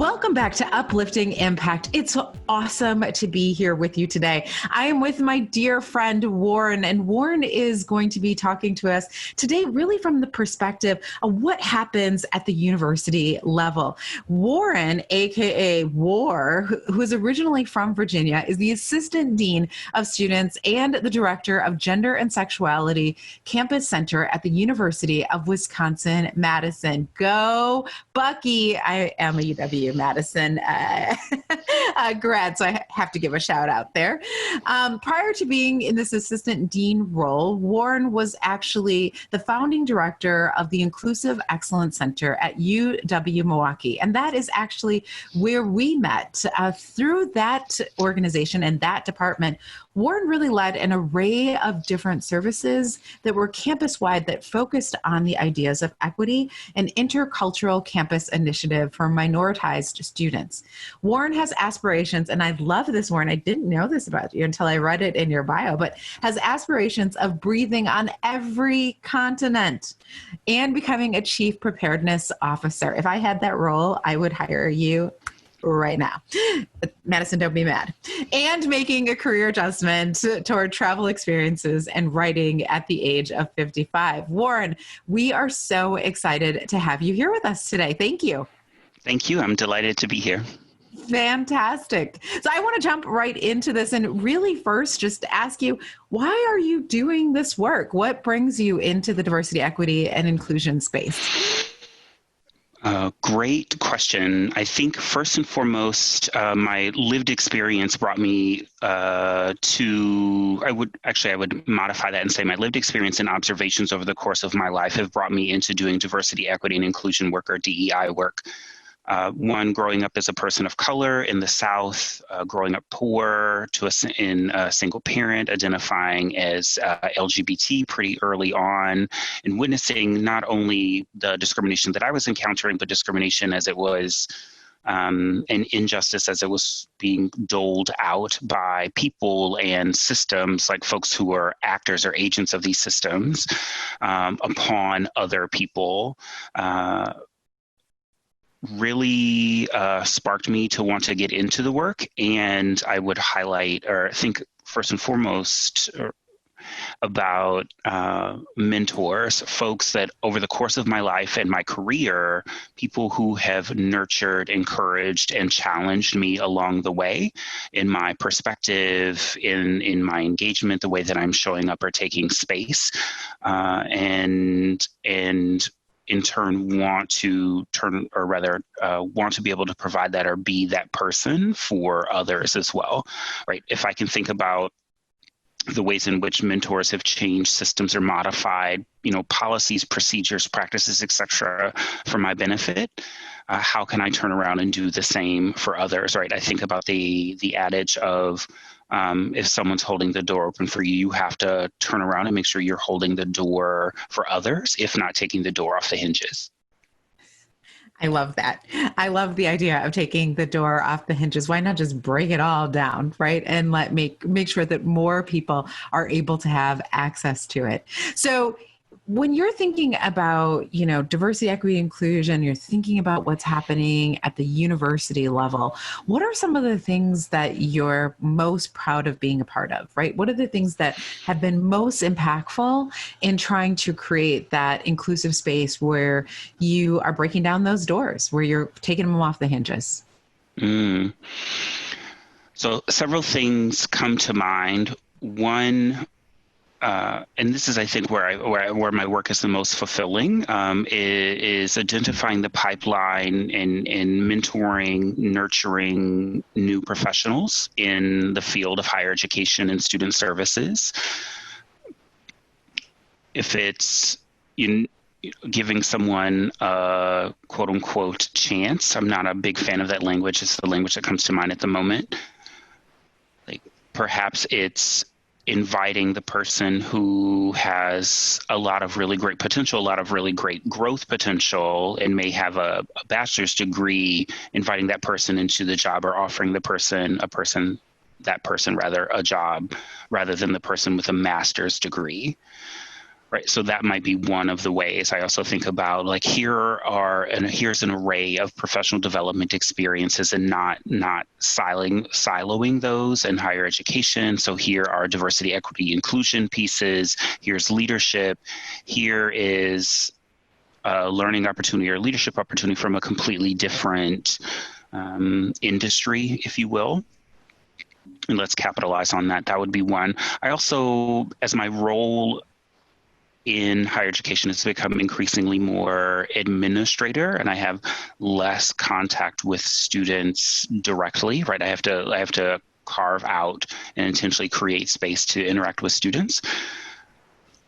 Welcome back to Uplifting Impact. It's awesome to be here with you today. I am with my dear friend Warren, and Warren is going to be talking to us today really from the perspective of what happens at the university level. Warren, aka Youre, who is originally from Virginia, is the Assistant Dean of Students and the Director of Gender and Sexuality Campus Center at the University of Wisconsin Madison. Go Bucky! I am a UW Madison grad, so I have to give a shout out there. Prior to being in this assistant dean role, Warren was actually the founding director of the Inclusive Excellence Center at UW Milwaukee, and that is actually where we met. Through that organization and that department, Warren really led an array of different services that were campus-wide that focused on the ideas of equity and intercultural campus initiative for minoritized students. Warren has aspirations, and I love this, Warren. I didn't know this about you until I read it in your bio, but has aspirations of breathing on every continent and becoming a chief preparedness officer. If I had that role, I would hire you right now. Madison, don't be mad. And making a career adjustment toward travel experiences and writing at the age of 55. Warren, we are so excited to have you here with us today. Thank you. Thank you. I'm delighted to be here. Fantastic. So I want to jump right into this and really first just ask you, why are you doing this work? What brings you into the diversity, equity, and inclusion space? Great question. I think first and foremost, my lived experience brought me I would modify that and say my lived experience and observations over the course of my life have brought me into doing diversity, equity, and inclusion work, or DEI work. One, growing up as a person of color in the South, growing up poor in a single parent, identifying as LGBT pretty early on, and witnessing not only the discrimination that I was encountering, but discrimination as it was an injustice as it was being doled out by people and systems, like folks who are actors or agents of these systems, upon other people. Really sparked me to want to get into the work. And I would highlight or think first and foremost about mentors, folks that over the course of my life and my career, people who have nurtured, encouraged, and challenged me along the way in my perspective, in my engagement, the way that I'm showing up or taking space, and in turn want to be able to provide that or be that person for others as well, right? If I can think about the ways in which mentors have changed systems or modified, policies, procedures, practices, et cetera, for my benefit, how can I turn around and do the same for others, right? I think about the adage of, if someone's holding the door open for you, you have to turn around and make sure you're holding the door for others, if not taking the door off the hinges. I love that. I love the idea of taking the door off the hinges. Why not just break it all down, right? And make sure that more people are able to have access to it. So when you're thinking about, diversity, equity, inclusion, you're thinking about what's happening at the university level, what are some of the things that you're most proud of being a part of, right? What are the things that have been most impactful in trying to create that inclusive space where you are breaking down those doors, where you're taking them off the hinges? So several things come to mind. One, and this is, I think, where my work is the most fulfilling, is identifying the pipeline and mentoring, nurturing new professionals in the field of higher education and student services. If it's giving someone a quote unquote chance, I'm not a big fan of that language. It's the language that comes to mind at the moment. Like perhaps it's inviting the person who has a lot of really great potential, a lot of really great growth potential, and may have a bachelor's degree, inviting that person into the job or offering the person a job rather than the person with a master's degree. right? So that might be one of the ways. I also think about like here's an array of professional development experiences, and not siloing those in higher education. So here are diversity, equity, inclusion pieces. Here's leadership. Here is a learning opportunity or leadership opportunity from a completely different industry, if you will. And let's capitalize on that. That would be one. I also, as my role in higher education has become increasingly more administrator, and I have less contact with students directly, right? I have to carve out and intentionally create space to interact with students.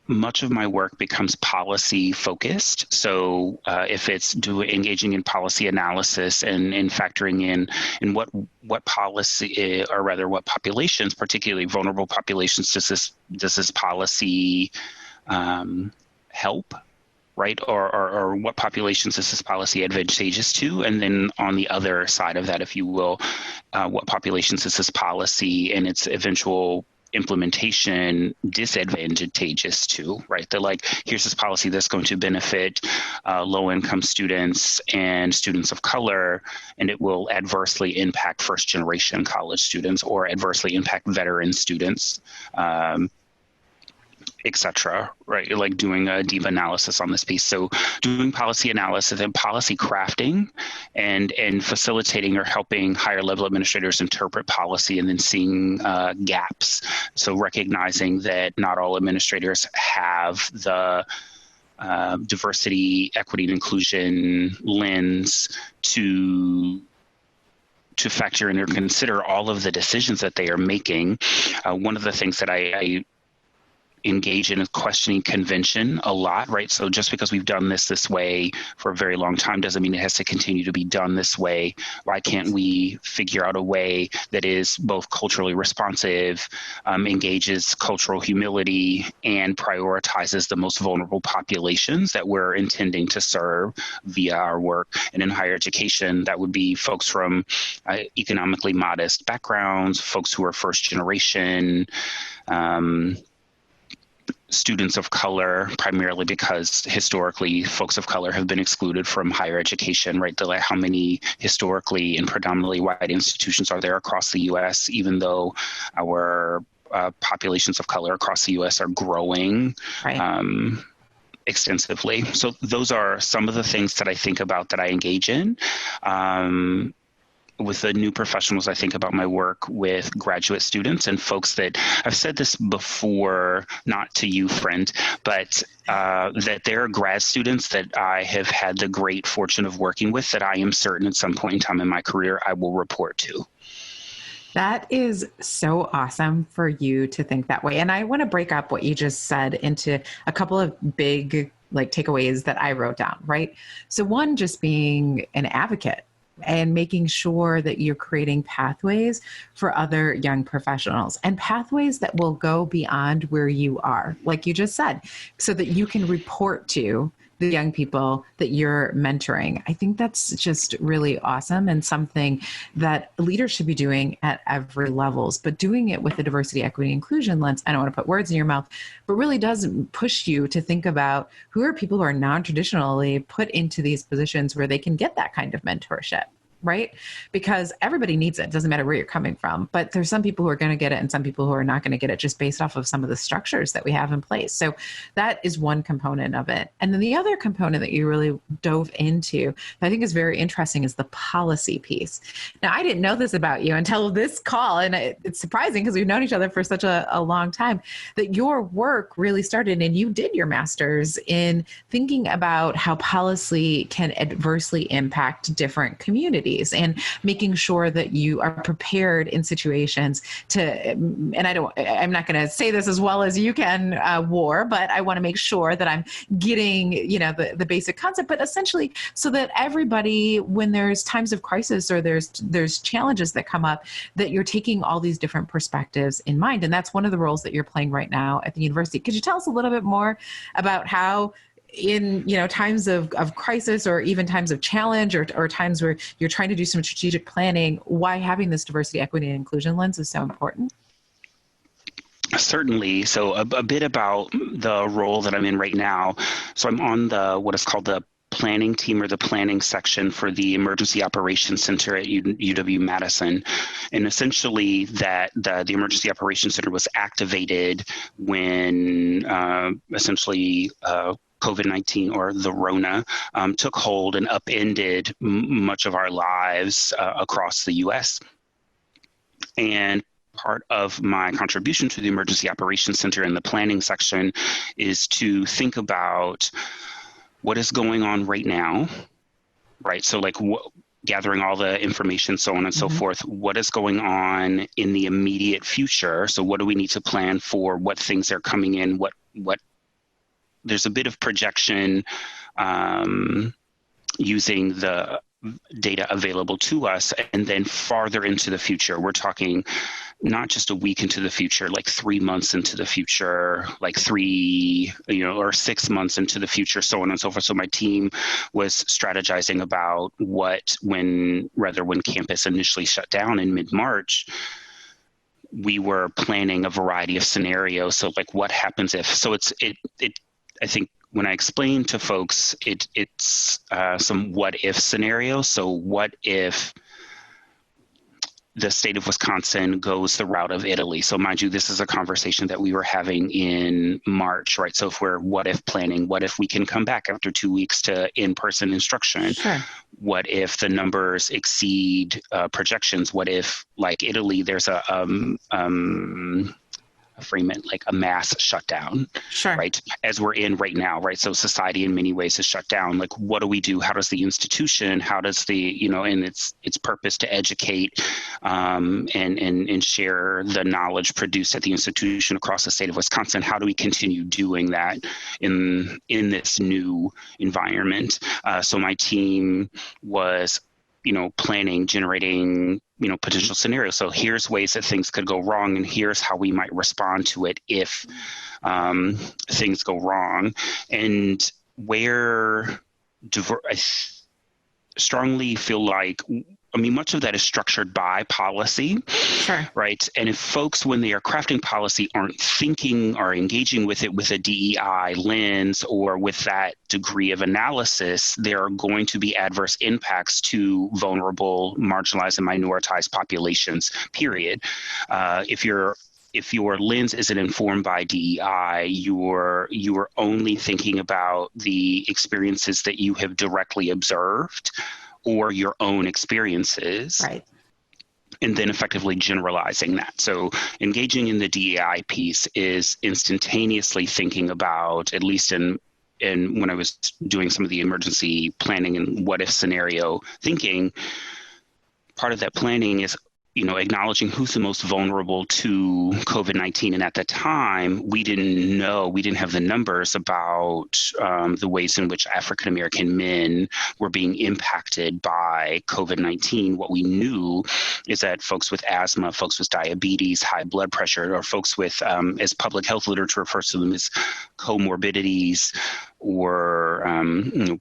Much of my work becomes policy focused. So if it's engaging in policy analysis and factoring in what policy, or rather what populations, particularly vulnerable populations, does this policy help, right? Or what populations is this policy advantageous to? And then on the other side of that, if you will, what populations is this policy and its eventual implementation disadvantageous to, right? They're like, here's this policy that's going to benefit low-income students and students of color, and it will adversely impact first-generation college students or adversely impact veteran students, etc. Right? Like doing a deep analysis on this piece. So doing policy analysis and policy crafting and facilitating or helping higher level administrators interpret policy, and then seeing gaps. So recognizing that not all administrators have the diversity, equity, and inclusion lens to factor in or consider all of the decisions that they are making. One of the things that I engage in questioning convention a lot, right? So just because we've done this way for a very long time doesn't mean it has to continue to be done this way. Why can't we figure out a way that is both culturally responsive, engages cultural humility, and prioritizes the most vulnerable populations that we're intending to serve via our work? And in higher education, that would be folks from economically modest backgrounds, folks who are first generation, students of color, primarily because historically folks of color have been excluded from higher education, right? How many historically and predominantly white institutions are there across the U.S., even though our populations of color across the U.S. are growing extensively. So those are some of the things that I think about, that I engage in. With the new professionals, I think about my work with graduate students and folks that, I've said this before, not to you, friend, but that there are grad students that I have had the great fortune of working with that I am certain at some point in time in my career I will report to. That is so awesome for you to think that way. And I want to break up what you just said into a couple of big takeaways that I wrote down, right? So one, just being an advocate and making sure that you're creating pathways for other young professionals, and pathways that will go beyond where you are, like you just said, so that you can report to the young people that you're mentoring. I think that's just really awesome, and something that leaders should be doing at every levels, but doing it with a diversity, equity, inclusion lens. I don't want to put words in your mouth, but really does push you to think about who are people who are non-traditionally put into these positions where they can get that kind of mentorship. Right? Because everybody needs it. It doesn't matter where you're coming from, but there's some people who are going to get it and some people who are not going to get it, just based off of some of the structures that we have in place. So that is one component of it. And then the other component that you really dove into that I think is very interesting is the policy piece. Now, I didn't know this about you until this call, and it's surprising because we've known each other for such a long time, that your work really started, and you did your master's in thinking about how policy can adversely impact different communities, and making sure that you are prepared in situations to, and I'm not going to say this as well as you can, youre, but I want to make sure that I'm getting, the basic concept, but essentially so that everybody, when there's times of crisis or there's challenges that come up, that you're taking all these different perspectives in mind. And that's one of the roles that you're playing right now at the university. Could you tell us a little bit more about how, in times of crisis, or even times of challenge, or times where you're trying to do some strategic planning, why having this diversity, equity, and inclusion lens is so important? Certainly. So a bit about the role that I'm in right now. So I'm on what is called the planning team, or the planning section, for the Emergency Operations Center at UW-Madison. And essentially the Emergency Operations Center was activated when essentially COVID-19, or the Rona, took hold and upended much of our lives across the U.S. And part of my contribution to the Emergency Operations Center in the planning section is to think about what is going on right now, right? So like gathering all the information, so on and so forth. What is going on in the immediate future? So what do we need to plan for? What things are coming in? What there's a bit of projection using the data available to us, and then farther into the future. We're talking not just a week into the future, like 3 months into the future, like 3, or 6 months into the future, so on and so forth. So my team was strategizing about when campus initially shut down in mid-March, we were planning a variety of scenarios. So like, what happens if? So I think when I explain to folks, it's some what if scenarios. So what if the state of Wisconsin goes the route of Italy? So mind you, this is a conversation that we were having in March, right? So if we're what if planning, what if we can come back after 2 weeks to in-person instruction? Sure. What if the numbers exceed projections? What if, like Italy, there's a frame it like a mass shutdown, Sure. right? As we're in right now, right? So society in many ways is shut down. Like, what do we do? How does the institution, how does the, and its purpose to educate and share the knowledge produced at the institution across the state of Wisconsin, how do we continue doing that in this new environment? So my team was planning, generating, potential scenarios. So here's ways that things could go wrong, and here's how we might respond to it if things go wrong. And I strongly feel like, much of that is structured by policy, Sure. right? And if folks, when they are crafting policy, aren't thinking or engaging with it with a DEI lens or with that degree of analysis, there are going to be adverse impacts to vulnerable, marginalized, and minoritized populations, period. If your lens isn't informed by DEI, you're only thinking about the experiences that you have directly observed or your own experiences, right? And then effectively generalizing that. So engaging in the DEI piece is instantaneously thinking about, at least in when I was doing some of the emergency planning and what if scenario thinking, part of that planning is acknowledging who's the most vulnerable to COVID-19. And at the time, we didn't have the numbers about the ways in which African-American men were being impacted by COVID-19. What we knew is that folks with asthma, folks with diabetes, high blood pressure, or folks with, as public health literature refers to them as comorbidities, or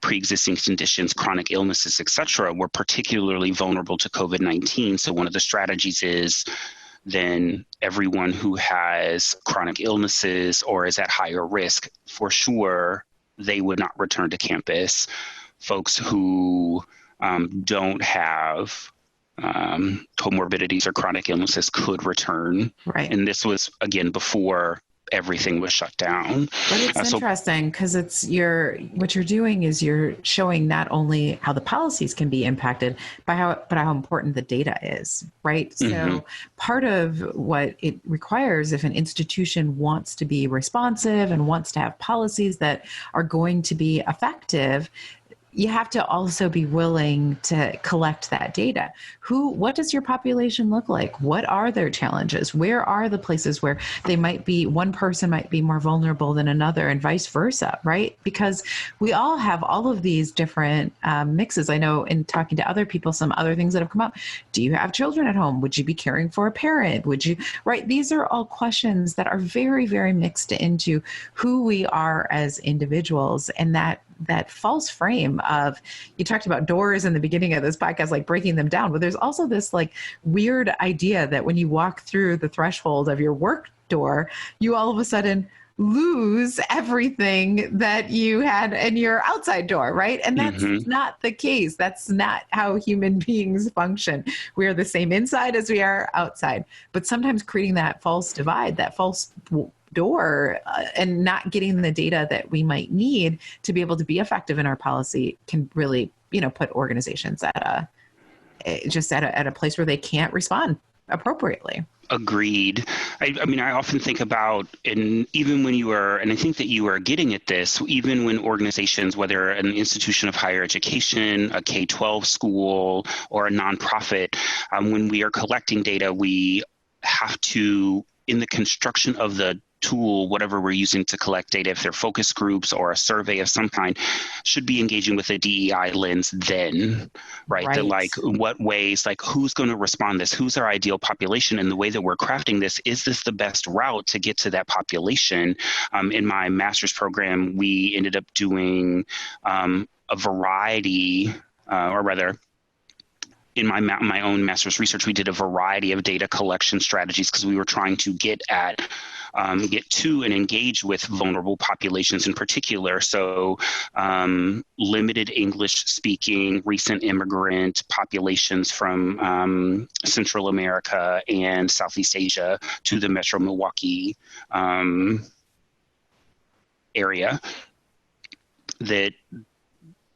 pre-existing conditions, chronic illnesses, et cetera, were particularly vulnerable to COVID-19. So one of the strategies is then everyone who has chronic illnesses or is at higher risk, for sure, they would not return to campus. Folks who don't have comorbidities or chronic illnesses could return. Right. And this was, again, before everything was shut down. But it's interesting because what you're doing is you're showing not only how the policies can be impacted but how important the data is, right? So part of what it requires, if an institution wants to be responsive and wants to have policies that are going to be effective, you have to also be willing to collect that data. What does your population look like? What are their challenges? Where are the places where one person might be more vulnerable than another, and vice versa, right? Because we all have all of these different mixes. I know in talking to other people, some other things that have come up. Do you have children at home? Would you be caring for a parent? Right? These are all questions that are very, very mixed into who we are as individuals, and that that false frame of, you talked about doors in the beginning of this podcast, like breaking them down, but there's also this like weird idea that when you walk through the threshold of your work door, you all of a sudden lose everything that you had in your outside door, right? And that's not the case. That's not how human beings function. We are the same inside as we are outside. But sometimes creating that false divide, that false door, and not getting the data that we might need to be able to be effective in our policy can really, put organizations at a place where they can't respond appropriately. Agreed. I mean, I often think about, and even when you are, and I think that you are getting at this, even when organizations, whether an institution of higher education, a K-12 school, or a nonprofit, when we are collecting data, we have to, in the construction of the tool, whatever we're using to collect data, if they're focus groups or a survey of some kind, should be engaging with a DEI lens then, right? That like, what ways, like who's going to respond this? Who's our ideal population? And the way that we're crafting this, is this the best route to get to that population? In my master's program, we ended up doing a variety, or rather, in my own master's research, we did a variety of data collection strategies because we were trying to get to and engage with vulnerable populations in particular. So limited English speaking, recent immigrant populations from Central America and Southeast Asia to the Metro Milwaukee area,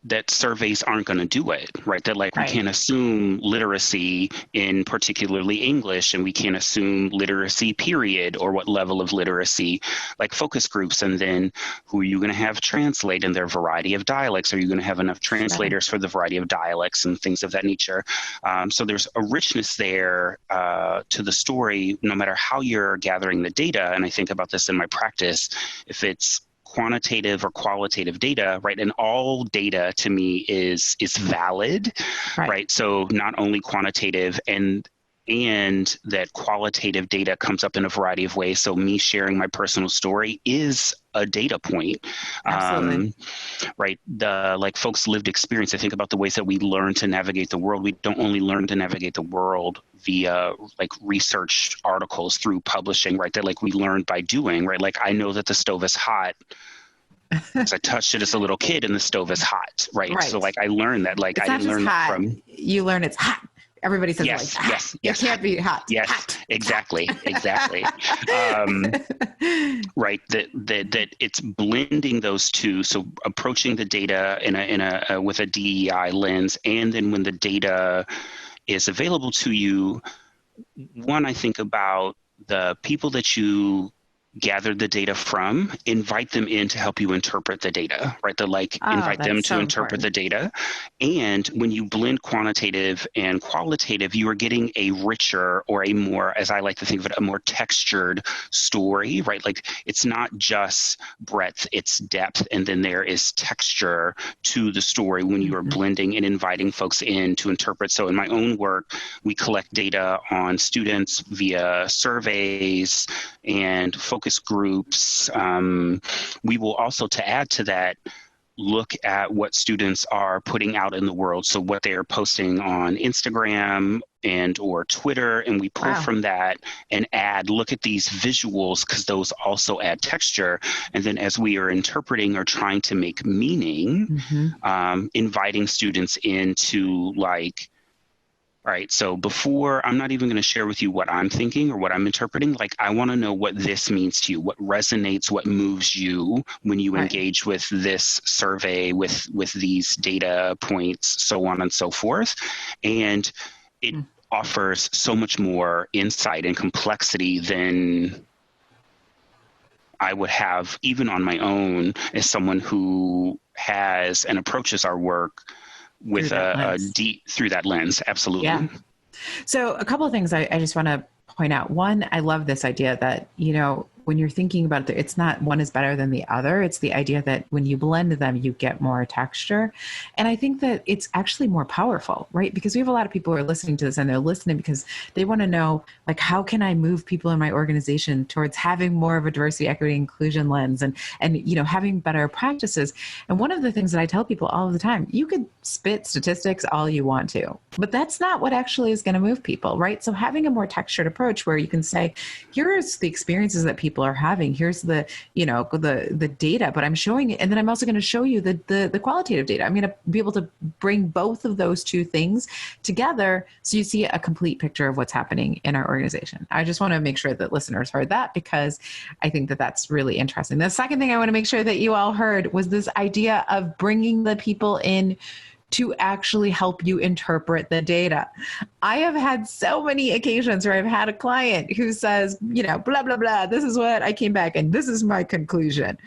that surveys aren't going to do it, right? That like, we can't assume literacy in particularly English, and we can't assume literacy period, or what level of literacy, like focus groups. And then who are you going to have translate in their variety of dialects? Are you going to have enough translators for the variety of dialects and things of that nature? So there's a richness there to the story, no matter how you're gathering the data. And I think about this in my practice, if it's quantitative or qualitative data, right? And all data to me is valid, right? So not only quantitative, and that qualitative data comes up in a variety of ways. So me sharing my personal story is a data point, right? The like folks' lived experience. I think about the ways that we learn to navigate the world. We don't only learn to navigate the world via like research articles through publishing, right? That like we learned by doing, right? Like I know that the stove is hot because I touched it as a little kid, and the stove is hot, right? So like I learned that, like I didn't learn that from. You learn it's hot. Everybody says yes, like, yes, it can't be hot. Yes, hot. exactly. Right. That it's blending those two. So approaching the data with a DEI lens, and then when the data is available to you, one, I think about the people that you gathered the data from, invite them in to help you interpret the data, right? Invite them to interpret the data. And when you blend quantitative and qualitative, you are getting a richer, or a more, as I like to think of it, a more textured story, right? Like it's not just breadth, it's depth. And then there is texture to the story when you are blending and inviting folks in to interpret. So in my own work, we collect data on students via surveys and focus groups. We will also, to add to that, look at what students are putting out in the world. So what they are posting on Instagram and or Twitter, and we pull from that and look at these visuals, because those also add texture. And then as we are interpreting or trying to make meaning, inviting students into like, all right, so before, I'm not even going to share with you what I'm thinking or what I'm interpreting. Like, I want to know what this means to you, what resonates, what moves you when you engage with this survey, with these data points, so on and so forth. And it offers so much more insight and complexity than I would have even on my own as someone who has and approaches our work with through that lens. Absolutely. Yeah. So a couple of things I just want to point out. One, I love this idea that, when you're thinking about it, it's not one is better than the other. It's the idea that when you blend them, you get more texture. And I think that it's actually more powerful, right? Because we have a lot of people who are listening to this, and they're listening because they want to know, like, how can I move people in my organization towards having more of a diversity, equity, inclusion lens, and having better practices. And one of the things that I tell people all of the time, you could spit statistics all you want to, but that's not what actually is going to move people, right? So having a more textured approach where you can say, here's the experiences that people are having, here's the data, but I'm showing it, and then I'm also going to show you the qualitative data. I'm going to be able to bring both of those two things together so you see a complete picture of what's happening in our organization. I just want to make sure that listeners heard that, because I think that that's really interesting. The second thing I want to make sure that you all heard was this idea of bringing the people in to actually help you interpret the data. I have had so many occasions where I've had a client who says, blah, blah, blah, this is what I came back and this is my conclusion.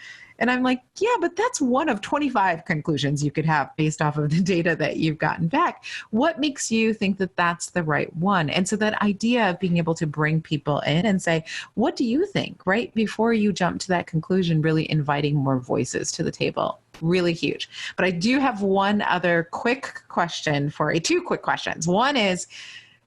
And I'm like, yeah, but that's one of 25 conclusions you could have based off of the data that you've gotten back. What makes you think that that's the right one? And so that idea of being able to bring people in and say, what do you think, right? Before you jump to that conclusion, really inviting more voices to the table. Really huge. But I do have one other quick question two quick questions. One is,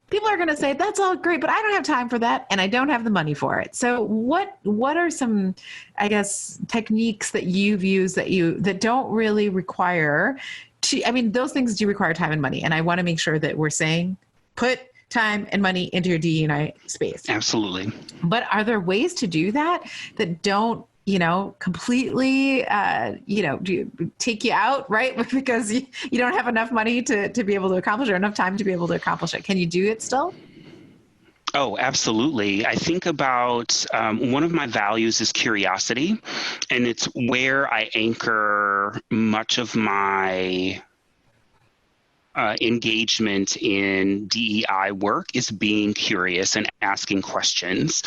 people are going to say, that's all great, but I don't have time for that, and I don't have the money for it. So what are some, I guess, techniques that you've used that don't really require those things do require time and money. And I want to make sure that we're saying, put time and money into your DE&I space. Absolutely. But are there ways to do that don't completely, take you out, right? Because you don't have enough money to be able to accomplish, or enough time to be able to accomplish it. Can you do it still? Oh, absolutely. I think about one of my values is curiosity, and it's where I anchor much of my engagement in DEI work is being curious and asking questions.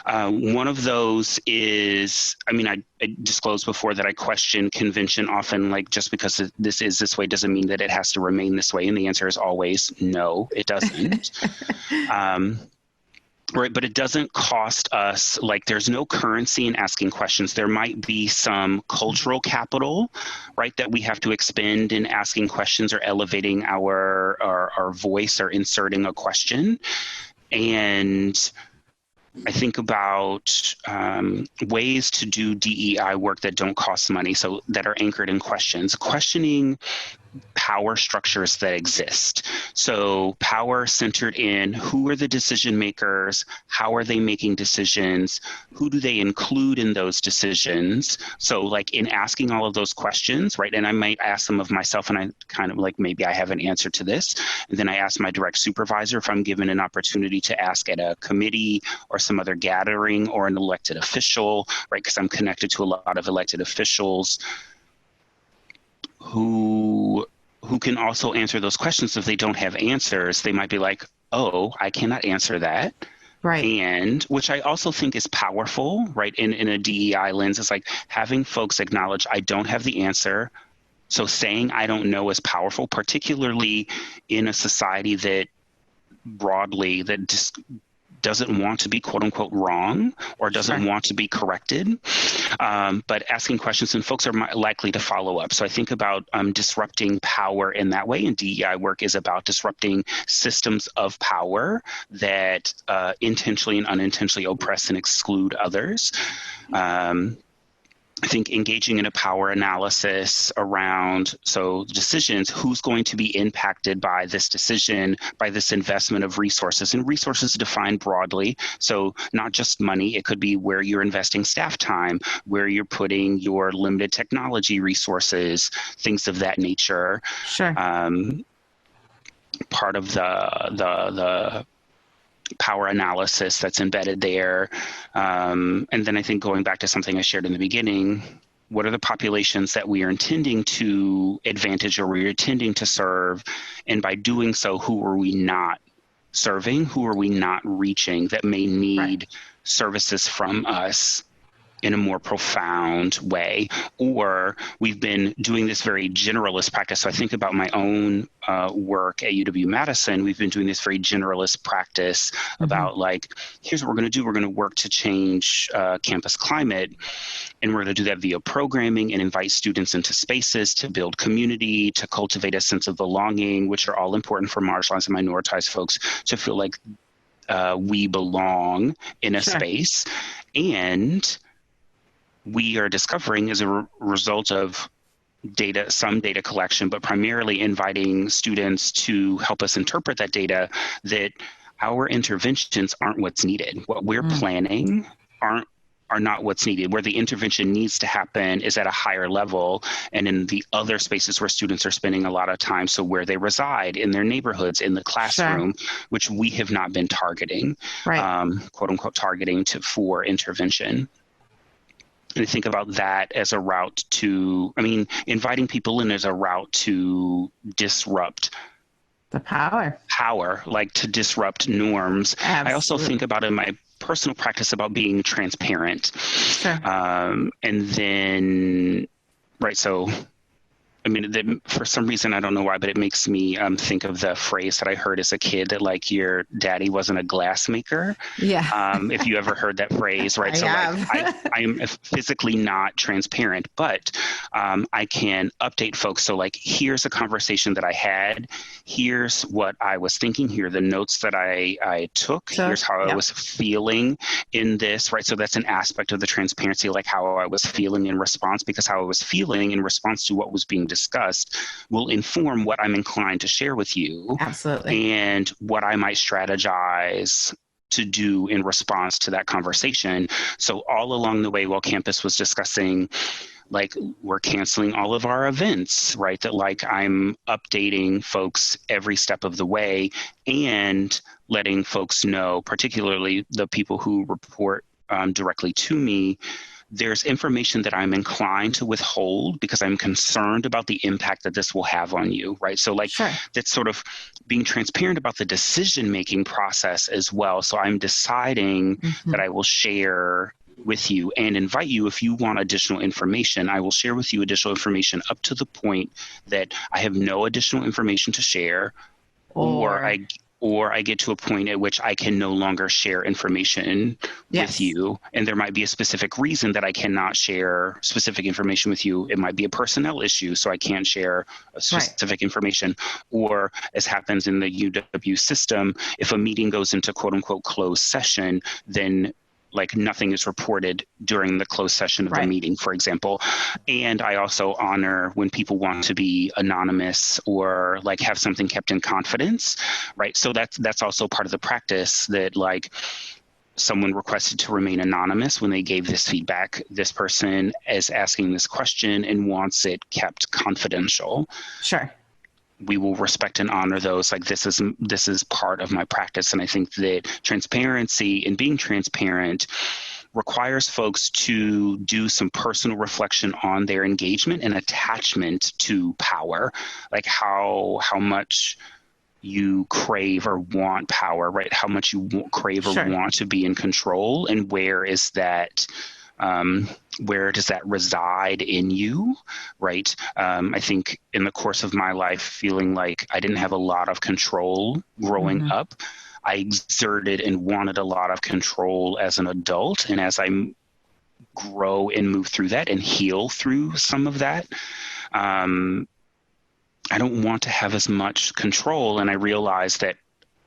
One of those is, I disclosed before that I question convention often, like, just because this is this way doesn't mean that it has to remain this way. And the answer is always no, it doesn't. Right, but it doesn't cost us, like, there's no currency in asking questions. There might be some cultural capital, right, that we have to expend in asking questions or elevating our voice or inserting a question. And I think about ways to do DEI work that don't cost money, so that are anchored in questions. Questioning power structures that exist. So power centered in who are the decision makers, how are they making decisions, who do they include in those decisions. So like in asking all of those questions, right, and I might ask them of myself, and I kind of like, maybe I have an answer to this. And then I ask my direct supervisor if I'm given an opportunity to ask at a committee or some other gathering or an elected official, right, because I'm connected to a lot of elected officials who can also answer those questions. If they don't have answers, they might be like, oh, I cannot answer that. Right. And which I also think is powerful, right? In a DEI lens, it's like having folks acknowledge I don't have the answer. So saying I don't know is powerful, particularly in a society that broadly that just doesn't want to be quote unquote wrong or doesn't want to be corrected. But asking questions, and folks are likely to follow up. So I think about disrupting power in that way. And DEI work is about disrupting systems of power that intentionally and unintentionally oppress and exclude others. I think engaging in a power analysis around, so decisions, who's going to be impacted by this decision, by this investment of resources, and resources defined broadly. So not just money, it could be where you're investing staff time, where you're putting your limited technology resources, things of that nature. Sure. Part of the power analysis that's embedded there. And then I think going back to something I shared in the beginning, what are the populations that we are intending to advantage or we're intending to serve? And by doing so, who are we not serving? Who are we not reaching that may need services from us? in a more profound way, or we've been doing this very generalist practice. So I think about my own work at UW-Madison. We've been doing this very generalist practice about like, here's what we're going to do. We're going to work to change campus climate, and we're going to do that via programming and invite students into spaces to build community, to cultivate a sense of belonging, which are all important for marginalized and minoritized folks to feel like we belong in a space. And we are discovering as a result of some data collection, but primarily inviting students to help us interpret that data, that our interventions aren't what's needed. What we're planning are not what's needed. Where the intervention needs to happen is at a higher level and in the other spaces where students are spending a lot of time. So where they reside, in their neighborhoods, in the classroom, which we have not been targeting, quote unquote, targeting for intervention. And I think about that as a route to, inviting people in as a route to disrupt the power, like to disrupt norms. Absolutely. I also think about in my personal practice about being transparent. And then, so, for some reason, I don't know why, but it makes me think of the phrase that I heard as a kid that like your daddy wasn't a glass maker. Yeah. If you ever heard that phrase, right? I am physically not transparent, but I can update folks. So like, here's a conversation that I had. Here's what I was thinking. Here are the notes that I took. Here's how I was feeling in this, right? So that's an aspect of the transparency, like how I was feeling in response, because how I was feeling in response to what was being discussed will inform what I'm inclined to share with you. Absolutely. And what I might strategize to do in response to that conversation. So all along the way while campus was discussing, like, we're canceling all of our events, right? That like I'm updating folks every step of the way and letting folks know, particularly the people who report directly to me, there's information that I'm inclined to withhold because I'm concerned about the impact that this will have on you, right? So like that's sort of being transparent about the decision-making process as well. So I'm deciding that I will share with you and invite you, if you want additional information, I will share with you additional information up to the point that I have no additional information to share, or I get to a point at which I can no longer share information with you. And there might be a specific reason that I cannot share specific information with you. It might be a personnel issue, so I can't share a specific information. Or as happens in the UW system, if a meeting goes into quote unquote closed session, then like nothing is reported during the closed session of the meeting, for example. And I also honor when people want to be anonymous or like have something kept in confidence, right? So that's also part of the practice, that like someone requested to remain anonymous when they gave this feedback. This person is asking this question and wants it kept confidential. Sure. We will respect and honor those. Like this is part of my practice. And I think that transparency and being transparent requires folks to do some personal reflection on their engagement and attachment to power, like how much you crave or want power, right? How much you crave or want to be in control, and where is that? Where does that reside in you, right? I think in the course of my life, feeling like I didn't have a lot of control growing up, I exerted and wanted a lot of control as an adult. And as I grow and move through that and heal through some of that, I don't want to have as much control. And I realize that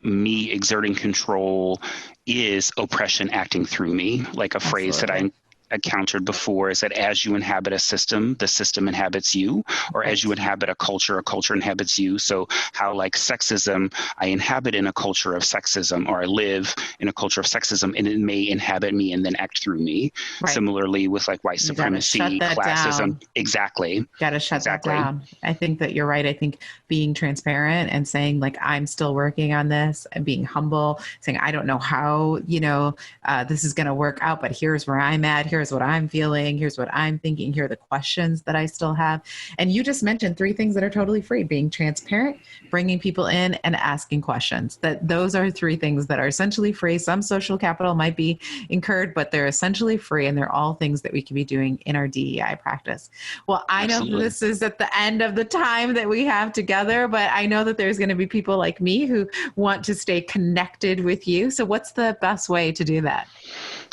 me exerting control is oppression acting through me. Like a phrase that I encountered before is that as you inhabit a system, the system inhabits you, or as you inhabit a culture inhabits you. So how like sexism, I inhabit in a culture of sexism, or I live in a culture of sexism, and it may inhabit me and then act through me. Similarly with like white supremacy, classism. Exactly. Got to shut that down. I think that you're right. I think being transparent and saying like, I'm still working on this, and being humble, saying, I don't know how, this is going to work out, but here's where I'm at. Here's here's what I'm feeling, here's what I'm thinking, here are the questions that I still have. And you just mentioned three things that are totally free: being transparent, bringing people in, and asking questions. That those are three things that are essentially free. Some social capital might be incurred, but they're essentially free, and they're all things that we can be doing in our DEI practice. Well, I know Absolutely. this is at the end of the time that we have together, but I know that there's going to be people like me who want to stay connected with you. So what's the best way to do that?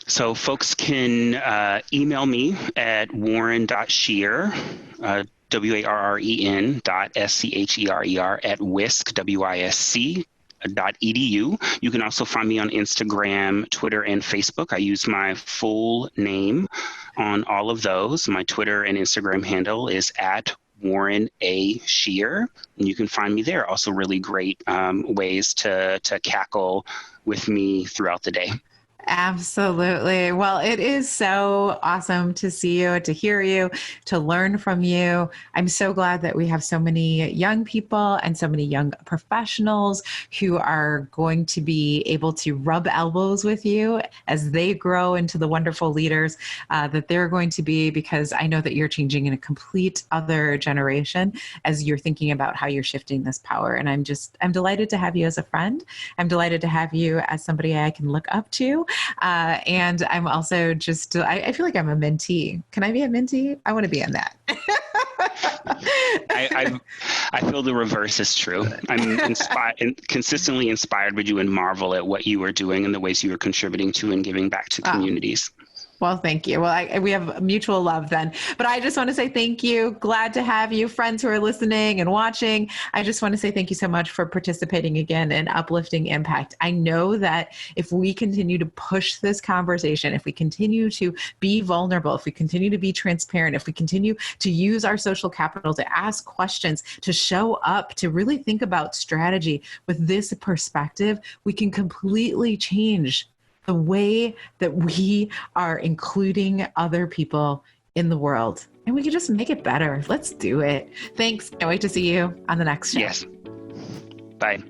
So folks can email me at warren.scherer, warren.scherer at wisc, wisc.edu. You can also find me on Instagram, Twitter, and Facebook. I use my full name on all of those. My Twitter and Instagram handle is at Warren A. Scherer, and you can find me there. Also really great ways to cackle with me throughout the day. Absolutely. Well, it is so awesome to see you, to hear you, to learn from you. I'm so glad that we have so many young people and so many young professionals who are going to be able to rub elbows with you as they grow into the wonderful leaders that they're going to be, because I know that you're changing in a complete other generation as you're thinking about how you're shifting this power. And I'm delighted to have you as a friend. I'm delighted to have you as somebody I can look up to. And I'm also I feel like I'm a mentee. Can I be a mentee? I want to be in that. I feel the reverse is true. I'm consistently inspired by you and marvel at what you are doing and the ways you are contributing to and giving back to communities. Well, thank you. Well, we have mutual love then. But I just want to say thank you. Glad to have you, friends who are listening and watching. I just want to say thank you so much for participating again in Uplifting Impact. I know that if we continue to push this conversation, if we continue to be vulnerable, if we continue to be transparent, if we continue to use our social capital to ask questions, to show up, to really think about strategy with this perspective, we can completely change the way that we are including other people in the world. And we can just make it better. Let's do it. Thanks. Can't wait to see you on the next show. Yes. Bye.